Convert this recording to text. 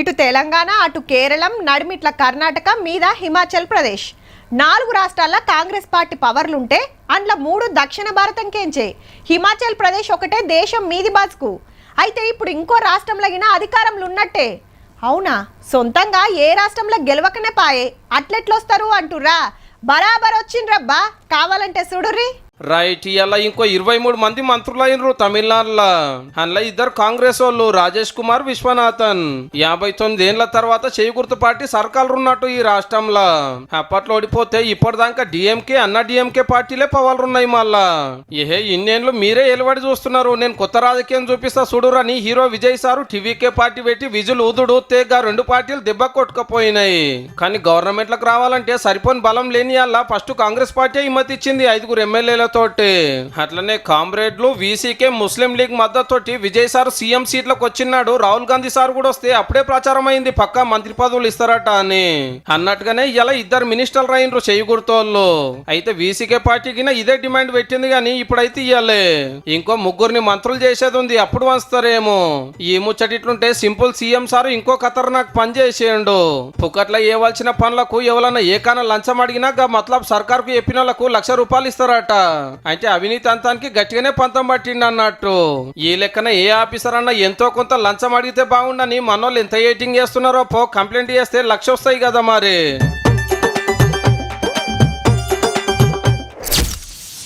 ఇటు తెలంగాణ అటు కేరళం నడిమిట్ల కర్ణాటక మీద హిమాచల్ ప్రదేశ్ 4 రాష్ట్రాల్లో కాంగ్రెస్ పార్టీ పవర్లుంటే అండ్ల 3 దక్షిణ భారతం కేంచే హిమాచల్ ప్రదేశ్ ఒకటే దేశం మీది బాస్కు అయితే ఇప్పుడు ఇంకో రాష్ట్రంలో గిన అధికారంలో ఉన్నట్టే అవునా సొంతంగా ఏ రాష్ట్రంలో గెలవకనే పాయే అట్లెట్లొస్తారు అంటురా బరాబర్ వచ్చిండ్రబ్బా కావాలంటే చూడుర్రి రైట్ ఇలా ఇంకో 23 మంది మంత్రులు అయినరు తమిళనాడులో అందులో 2 కాంగ్రెస్ వాళ్ళు రాజేష్ కుమార్ విశ్వనాథన్ 59 ఏళ్ల తర్వాత చేగుర్తు పార్టీ సర్కారు ఉన్నట్టు ఈ రాష్ట్రంలో అప్పట్లో ఓడిపోతే ఇప్పటిదాకా డిఎంకే అన్న డిఎంకే పార్టీలే పవర్లున్నాయి మళ్ళా ఇన్నేళ్ళు మీరే ఎలువడి చూస్తున్నారు నేను కొత్త రాజకీయం చూపిస్తా చూడురని hero Vijay sir TVK party పెట్టి విజులు ఊదుడు తేగా 2 పార్టీలు దెబ్బ కొట్టుకపోయినాయి కానీ గవర్నమెంట్లకు రావాలంటే సరిపోని బలం లేని అలా ఫస్ట్ కాంగ్రెస్ పార్టీ హిమ్మతి ఇచ్చింది 5 ఎమ్మెల్యేల తోటి అట్లనే కామ్రేడ్లు వీసీకే ముస్లిం లీగ్ మద్దతుతోటి విజయ్ సార్ సీఎం సీట్లకు వచ్చినాడు రాహుల్ గాంధీ సార్ కూడా వస్తే అప్పుడే ప్రచారం అయింది పక్కా మంత్రి పదవులు ఇస్తారట అని అన్నట్టుగానే ఇలా 2 మినిస్టర్లు అయినరు చేయకూడతోళ్ళు అయితే వీసీకే పార్టీకి ఇదే డిమాండ్ పెట్టింది కానీ ఇప్పుడైతే ఇవ్వలే ఇంకో 3 మంత్రులు చేసేది ఉంది అప్పుడు వస్తారేమో ఈ ముచ్చటిట్లుంటే సింపుల్ సీఎం సార్ ఇంకో ఖతర్నాక్ పని చేసేయండు పుక్కట్ల ఇవ్వాల్సిన పనులకు ఎవరన్నా ఏకాన లంచం అడిగినా మతలబ్ సర్కార్కు చెప్పిన వాళ్ళకు ₹1,00,000 ఇస్తారట అంటే అవినీతి అంతానికి గట్టిగానే పంతం పట్టిండి అన్నట్టు ఈ లెక్కన ఏ ఆఫీసర్ అన్నా ఎంతో కొంత లంచం అడిగితే బాగుండని మనోళ్ళు ఎంత ఎయిటింగ్ చేస్తున్నారో కంప్లైంట్ చేస్తే 1,00,000 వస్తాయి కదా మరి